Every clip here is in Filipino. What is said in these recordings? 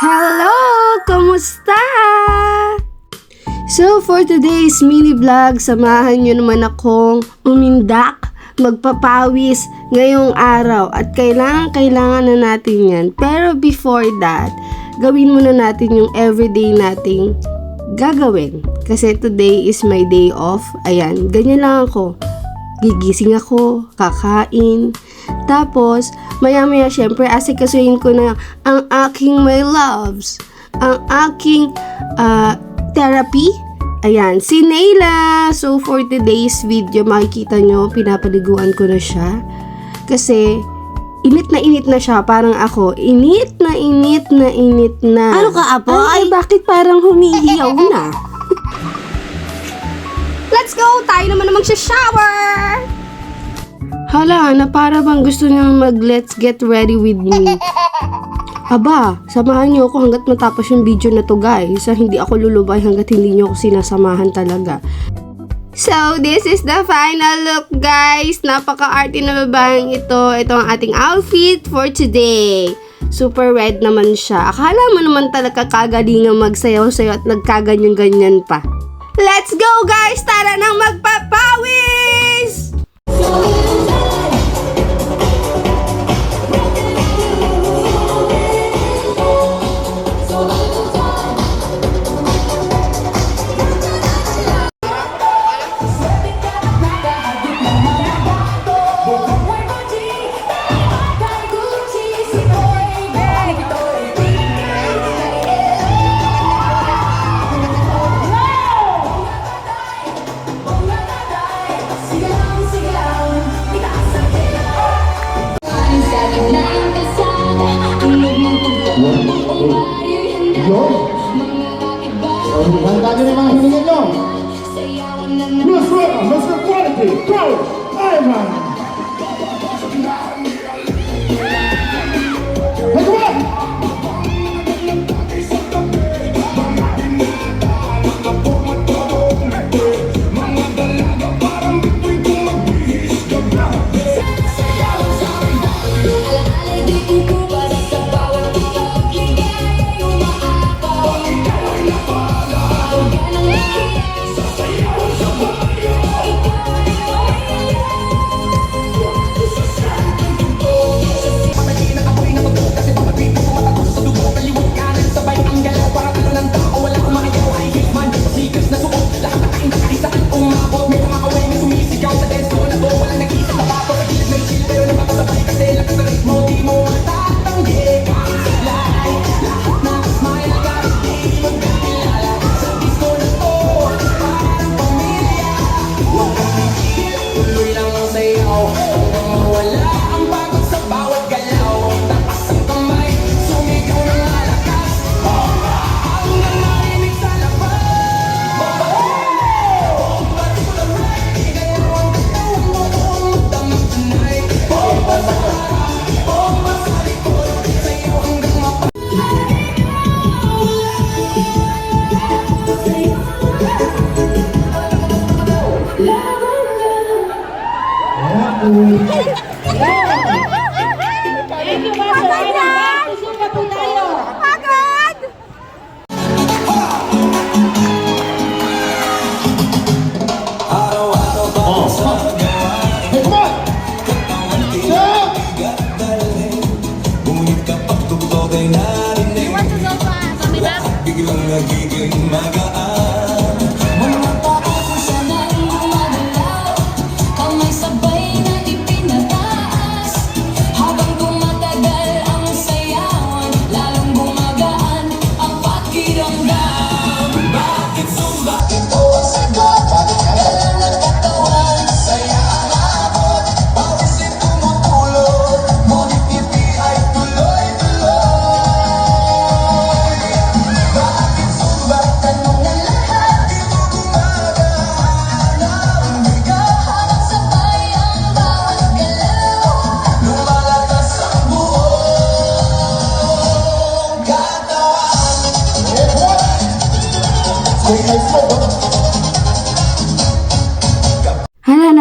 Hello! Kamusta? So, for today's mini vlog, samahan nyo naman akong umindak, magpapawis ngayong araw at kailangan na natin yan. Pero before that, gawin muna natin yung everyday nating gagawin. Kasi today is my day off. Ayan, ganyan lang ako. Gigising ako, kakain. Tapos, maya-maya syempre asikasuhin ko na ang aking my loves. Ang aking therapy. Ayan, si Nayla. So, for today's video, makikita nyo, pinapaliguan ko na siya. Kasi, init na siya. Parang ako, init na. Ano ka, Apo? Ay, bakit parang humihiyaw na? Let's go! Tayo naman magsha-shower! Hala, na para bang gusto niyang mag-let's get ready with me. Aba, samahan niyo ako hanggat matapos yung video na to guys. Hindi ako lulubay hanggat hindi niyo ako sinasamahan talaga. So, this is the final look guys. Napaka-arty na babaeng ito. Ito ang ating outfit for today. Super red naman siya. Akala mo naman talaga kagalingan magsayaw-sayaw at nagkaganyan-ganyan pa. Let's go guys! Tara nang magpapawis! Handa nyo na yung mga hiningan nyo. Mr. Quality, go! Ivan! Hey, come on!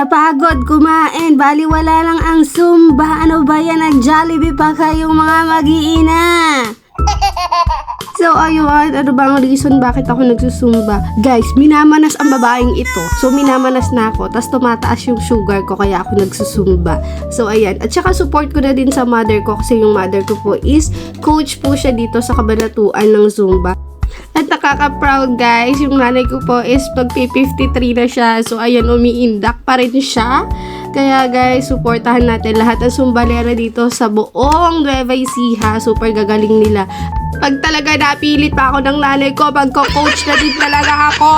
nakakapagod kumain. Baliwala lang ang Zumba. Ano ba yan? Nag-Jollibee pa kayong mga mag-iina. So, ayun, ano ba ang reason bakit ako nagsusumba? Guys, minamanas ang babaeng ito. So, minamanas na ako. Tapos, tumataas yung sugar ko, kaya ako nagsusumba. So, ayan. At saka, support ko na din sa mother ko kasi yung mother ko po is coach po siya dito sa kabanatuan ng Zumba. At nakaka-proud guys, yung nanay ko po is magpi-53 na siya. So, ayan, umiindak pa rin siya. Kaya guys, supportahan natin lahat ng Zumbalera dito sa buong Nueva Ecija. Super gagaling nila. Pag talaga napilit pa ako ng nanay ko, magko-coach na din talaga ako.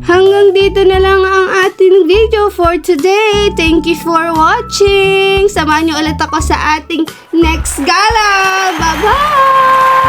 Hanggang dito na lang ang ating video for today. Thank you for watching. Samahan niyo ulit ako sa ating next gala. Bye-bye!